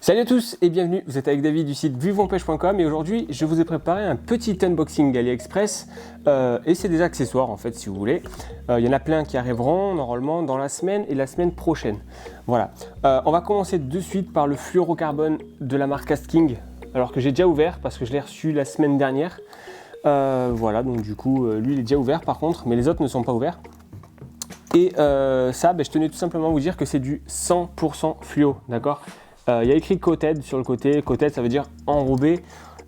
Salut à tous et bienvenue, vous êtes avec David du site vivonpêche.com et aujourd'hui je vous ai préparé un petit unboxing AliExpress et c'est des accessoires en fait si vous voulez. Il y en a plein qui arriveront normalement dans la semaine et la semaine prochaine. Voilà, on va commencer de suite par le fluorocarbone de la marque Castking, alors que j'ai déjà ouvert parce que je l'ai reçu la semaine dernière. Voilà, donc du coup lui il est déjà ouvert par contre, mais les autres ne sont pas ouverts. Et ça, je tenais tout simplement à vous dire que c'est du 100% fluo, d'accord. Il y a écrit coated sur le côté, coated ça veut dire enrobé,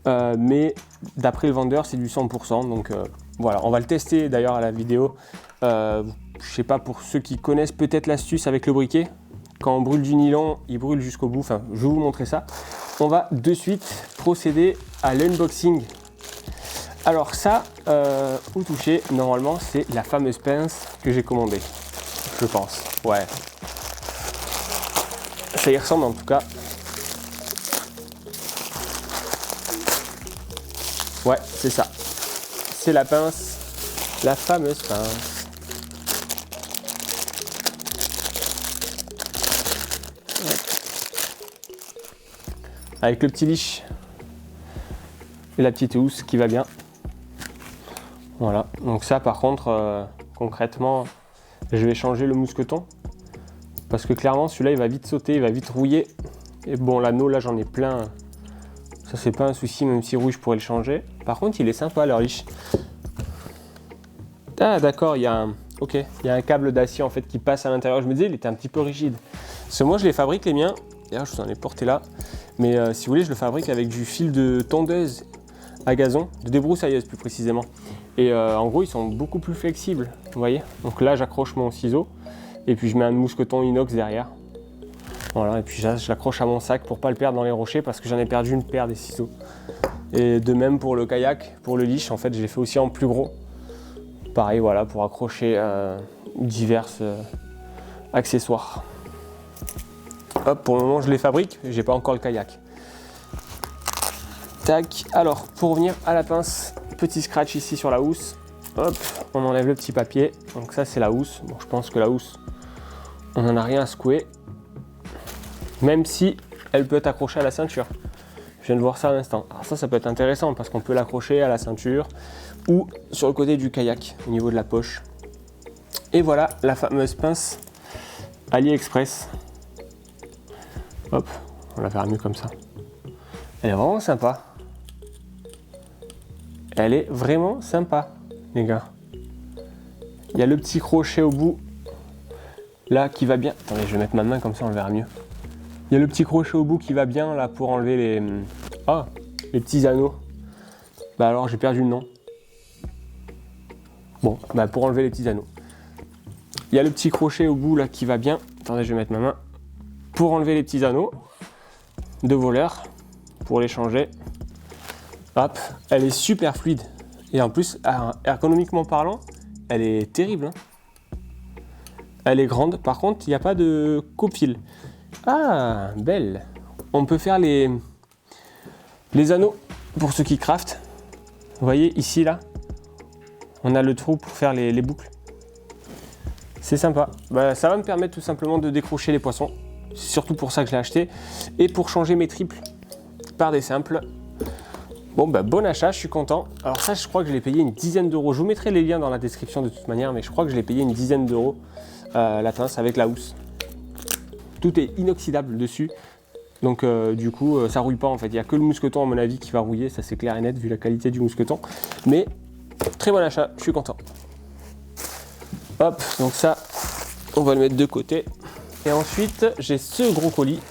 mais d'après le vendeur c'est du 100%, donc voilà, on va le tester d'ailleurs à la vidéo. Je sais pas, pour ceux qui connaissent peut-être l'astuce avec le briquet, quand on brûle du nylon, il brûle jusqu'au bout, enfin je vais vous montrer ça. On va de suite procéder à l'unboxing. Alors ça, au toucher, normalement c'est la fameuse pince que j'ai commandée, je pense, ouais. Ça y ressemble en tout cas. Ouais, c'est ça. C'est la pince, la fameuse pince. Ouais. Avec le petit leash et la petite housse qui va bien. Voilà, donc ça par contre, concrètement, je vais changer le mousqueton. Parce que clairement celui-là il va vite sauter, il va vite rouiller. Et bon, l'anneau là j'en ai plein. Ça c'est pas un souci, même si rouge je pourrais le changer. Par contre il est sympa leur leash. Ah d'accord, il y a un câble d'acier en fait qui passe à l'intérieur. Je me disais il était un petit peu rigide. Parce que moi je les fabrique les miens. D'ailleurs je vous en ai porté là. Mais si vous voulez je le fabrique avec du fil de tondeuse à gazon, de débroussailleuse plus précisément. Et en gros ils sont beaucoup plus flexibles, vous voyez. Donc là j'accroche mon ciseau. Et puis je mets un mousqueton inox derrière. Voilà, et puis je l'accroche à mon sac pour pas le perdre dans les rochers parce que j'en ai perdu une paire des ciseaux. Et de même pour le kayak, pour le leash, en fait je l'ai fait aussi en plus gros. Pareil, voilà, pour accrocher divers accessoires. Hop, pour le moment je les fabrique, j'ai pas encore le kayak. Tac, alors pour revenir à la pince, petit scratch ici sur la housse. Hop, on enlève le petit papier. Donc ça c'est la housse. Bon, je pense que la housse, on n'en a rien à secouer. Même si elle peut être accrochée à la ceinture. Je viens de voir ça à l'instant. Alors ça peut être intéressant parce qu'on peut l'accrocher à la ceinture ou sur le côté du kayak, au niveau de la poche. Et voilà la fameuse pince AliExpress. Hop, on la fera mieux comme ça. Elle est vraiment sympa. Elle est vraiment sympa, les gars. Il y a le petit crochet au bout, là, qui va bien. Attendez, je vais mettre ma main comme ça, on le verra mieux. Il y a le petit crochet au bout qui va bien, là, pour enlever les petits anneaux. Bah alors, j'ai perdu le nom. Bon, pour enlever les petits anneaux. Il y a le petit crochet au bout, là, qui va bien. Attendez, je vais mettre ma main. Pour enlever les petits anneaux de voleur, pour les changer. Hop, elle est super fluide. Et en plus, ergonomiquement parlant, elle est terrible. Hein. Elle est grande. Par contre, il n'y a pas de coupe-fil. Ah, belle. On peut faire les anneaux pour ceux qui craftent. Vous voyez, ici, là, on a le trou pour faire les boucles. C'est sympa. Ça va me permettre tout simplement de décrocher les poissons. C'est surtout pour ça que je l'ai acheté. Et pour changer mes triples par des simples. Bon, bon achat, je suis content. Alors ça, je crois que je l'ai payé une dizaine d'euros. Je vous mettrai les liens dans la description de toute manière, mais je crois que je l'ai payé une dizaine d'euros, la pince avec la housse. Tout est inoxydable dessus, donc du coup, ça rouille pas en fait. Il n'y a que le mousqueton à mon avis qui va rouiller, ça c'est clair et net vu la qualité du mousqueton. Mais très bon achat, je suis content. Hop, donc ça, on va le mettre de côté. Et ensuite, j'ai ce gros colis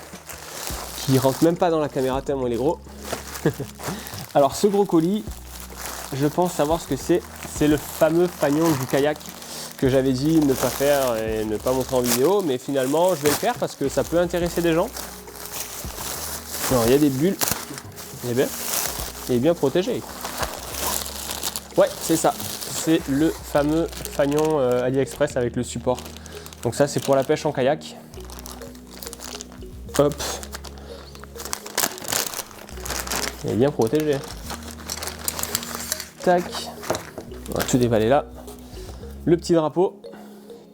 qui rentre même pas dans la caméra tellement il est gros. Alors ce gros colis, je pense savoir ce que c'est. C'est le fameux fanion du kayak que j'avais dit ne pas faire et ne pas montrer en vidéo. Mais finalement, je vais le faire parce que ça peut intéresser des gens. Alors, il y a des bulles. Il est bien protégé. Ouais, c'est ça. C'est le fameux fanion AliExpress avec le support. Donc ça, c'est pour la pêche en kayak. Hop. Il est bien protégé. Tac. On va tout déballer là. Le petit drapeau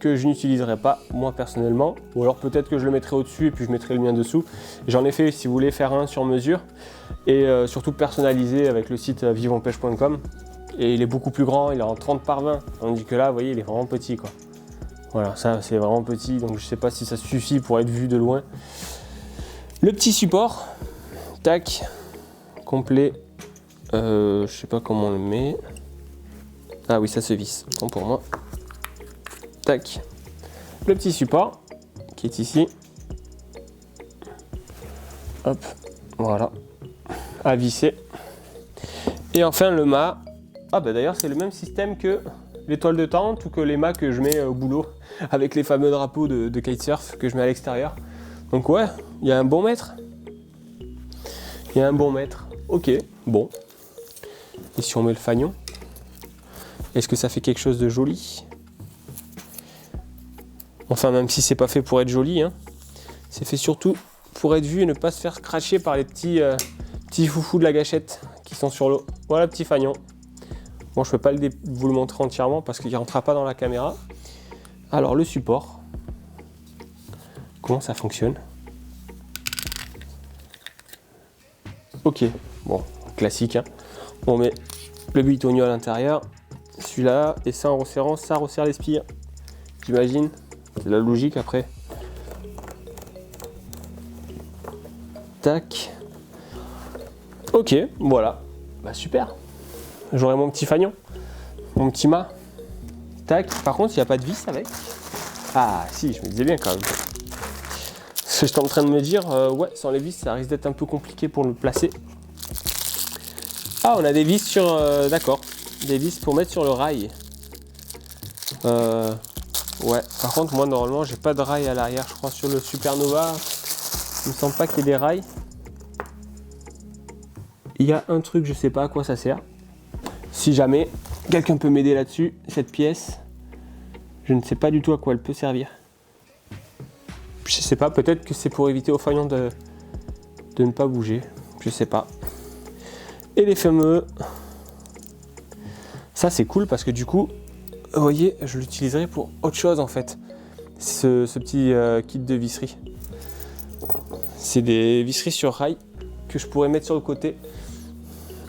que je n'utiliserai pas moi personnellement, ou alors peut-être que je le mettrai au-dessus et puis je mettrai le mien dessous. J'en ai fait, si vous voulez, faire un sur mesure et surtout personnalisé avec le site viveenpêche.com. Et il est beaucoup plus grand, il est en 30 par 20, tandis que là, vous voyez, il est vraiment petit, quoi. Voilà, ça c'est vraiment petit, donc je sais pas si ça suffit pour être vu de loin. Le petit support, tac, complet, je sais pas comment on le met. Ah oui, ça se visse, bon pour moi. Tac, le petit support qui est ici. Hop, voilà, à visser. Et enfin le mât. Ah bah d'ailleurs c'est le même système que les toiles de tente ou que les mâts que je mets au boulot avec les fameux drapeaux de kitesurf que je mets à l'extérieur. Donc ouais, il y a un bon mètre. Il y a un bon mètre. Ok, bon. Et si on met le fanion, est-ce que ça fait quelque chose de joli? Enfin, même si c'est pas fait pour être joli, hein, c'est fait surtout pour être vu et ne pas se faire scratcher par les petits foufous de la gâchette qui sont sur l'eau. Voilà le petit fanion. Bon, je ne peux pas vous le montrer entièrement parce qu'il ne rentrera pas dans la caméra. Alors, le support. Comment ça fonctionne? Ok, bon, classique. Hein. On met le buitonnier à l'intérieur, celui-là, et ça en resserrant, ça resserre les spires. J'imagine. C'est la logique après. Tac. Ok, voilà. Bah super. J'aurai mon petit fanion, mon petit mât. Tac. Par contre, il n'y a pas de vis avec. Ah si, je me disais bien quand même. Parce que j'étais en train de me dire, ouais, sans les vis, ça risque d'être un peu compliqué pour le placer. Ah, on a des vis sur... d'accord. Des vis pour mettre sur le rail. Ouais. Par contre, moi, normalement, j'ai pas de rail à l'arrière. Je crois sur le Supernova, il me semble pas qu'il y ait des rails. Il y a un truc, je sais pas à quoi ça sert. Si jamais quelqu'un peut m'aider là-dessus, cette pièce, je ne sais pas du tout à quoi elle peut servir. Je sais pas, peut-être que c'est pour éviter au fanion de ne pas bouger. Je sais pas. Et les fameux... Ça c'est cool parce que du coup, vous voyez, je l'utiliserai pour autre chose en fait. Ce petit kit de visserie. C'est des visseries sur rail que je pourrais mettre sur le côté.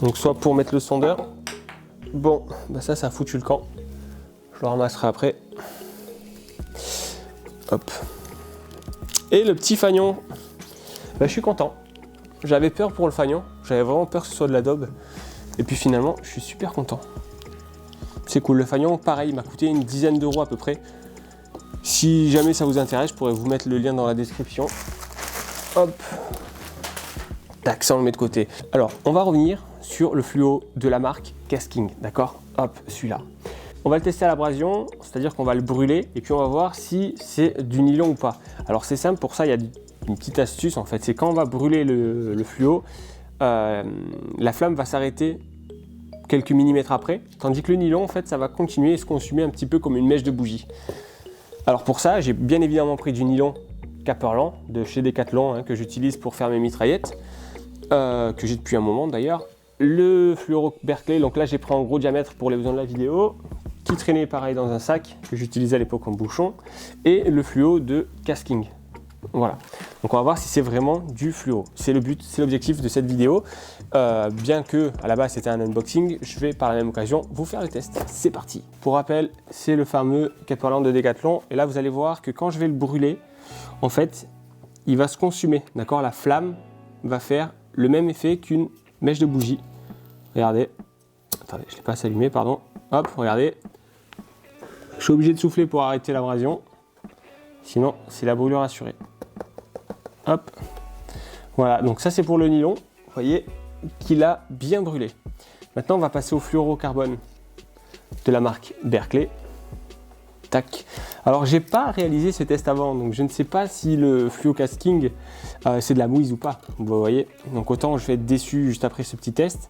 Donc soit pour mettre le sondeur. Bon, bah ça a foutu le camp. Je le ramasserai après. Hop. Et le petit fanion. Bah, je suis content. J'avais peur pour le fanion. J'avais vraiment peur que ce soit de la daube. Et puis finalement, je suis super content. C'est cool. Le fanion, pareil, il m'a coûté une dizaine d'euros à peu près. Si jamais ça vous intéresse, je pourrais vous mettre le lien dans la description. Hop. Tac, ça on le met de côté. Alors, on va revenir sur le fluo de la marque Kasking, d'accord? Hop, celui-là. On va le tester à l'abrasion, c'est-à-dire qu'on va le brûler et puis on va voir si c'est du nylon ou pas. Alors c'est simple, pour ça il y a une petite astuce en fait, c'est quand on va brûler le fluo, la flamme va s'arrêter quelques millimètres après, tandis que le nylon en fait ça va continuer et se consumer un petit peu comme une mèche de bougie. Alors pour ça, j'ai bien évidemment pris du nylon Caperlan de chez Decathlon hein, que j'utilise pour faire mes mitraillettes, que j'ai depuis un moment d'ailleurs. Le fluoro Berkeley, donc là j'ai pris en gros diamètre pour les besoins de la vidéo, qui traînait pareil dans un sac que j'utilisais à l'époque en bouchon, et le fluo de Kasking. Voilà, donc on va voir si c'est vraiment du fluo. C'est le but, c'est l'objectif de cette vidéo. Bien que à la base c'était un unboxing, je vais par la même occasion vous faire le test. C'est parti. Pour rappel, c'est le fameux Caperlan de Decathlon, et là vous allez voir que quand je vais le brûler, en fait, il va se consumer, d'accord? La flamme va faire le même effet qu'une mèche de bougie. Regardez. Attendez, je ne l'ai pas assez allumé, pardon. Hop, regardez. Je suis obligé de souffler pour arrêter l'abrasion. Sinon, c'est la brûlure assurée. Hop. Voilà, donc ça c'est pour le nylon. Vous voyez qu'il a bien brûlé. Maintenant, on va passer au fluorocarbone de la marque Berkeley. Tac. Alors, j'ai pas réalisé ce test avant, donc je ne sais pas si le fluo Kasking c'est de la mouise ou pas. Vous voyez. Donc autant je vais être déçu juste après ce petit test,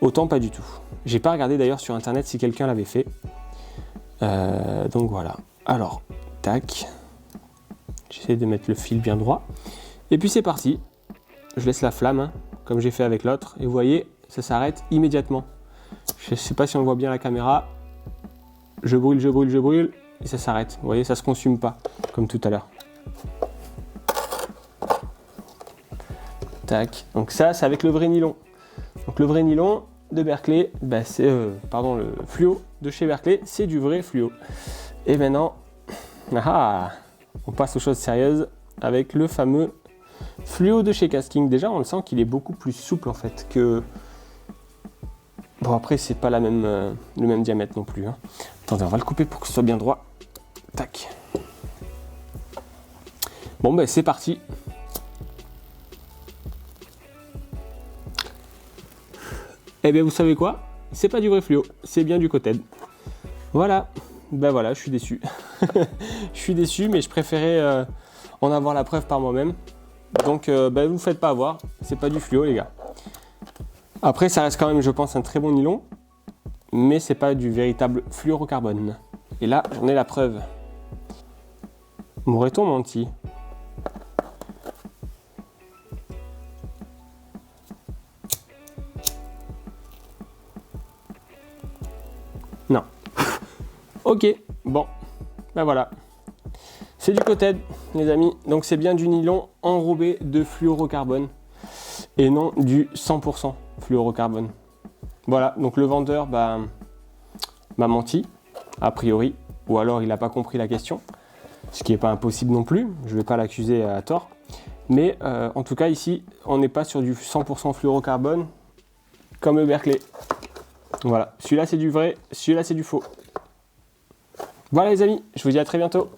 autant pas du tout. J'ai pas regardé d'ailleurs sur internet si quelqu'un l'avait fait. Donc voilà. Alors, tac. J'essaie de mettre le fil bien droit. Et puis c'est parti. Je laisse la flamme, hein, comme j'ai fait avec l'autre. Et vous voyez, ça s'arrête immédiatement. Je sais pas si on le voit bien à la caméra. Je brûle, je brûle, je brûle. et ça s'arrête. Vous voyez, ça se consume pas, comme tout à l'heure. Tac. Donc ça, c'est avec le vrai nylon. Donc le vrai nylon de Berkley, bah c'est, le fluo de chez Berkley, c'est du vrai fluo. Et maintenant, on passe aux choses sérieuses avec le fameux fluo de chez Kasking. Déjà, on le sent qu'il est beaucoup plus souple en fait que... Bon, après, c'est pas le même diamètre non plus. Hein. Attendez, on va le couper pour que ce soit bien droit. Tac. Bon, ben c'est parti. Eh bien, vous savez quoi? C'est pas du vrai fluo, c'est bien du Coted. Voilà. Ben voilà, je suis déçu. Je suis déçu, mais je préférais en avoir la preuve par moi-même. Donc, vous ne faites pas avoir. C'est pas du fluo, les gars. Après, ça reste quand même, je pense, un très bon nylon. Mais c'est pas du véritable fluorocarbone. Et là, j'en ai la preuve. M'aurait-on menti? Non. Ok, bon, ben voilà. C'est du Coted, les amis. Donc c'est bien du nylon enrobé de fluorocarbone et non du 100% fluorocarbone. Voilà, donc le vendeur m'a menti, a priori, ou alors il n'a pas compris la question, ce qui n'est pas impossible non plus, je ne vais pas l'accuser à tort. Mais en tout cas ici, on n'est pas sur du 100% fluorocarbone comme le Berkley. Voilà, celui-là c'est du vrai, celui-là c'est du faux. Voilà les amis, je vous dis à très bientôt.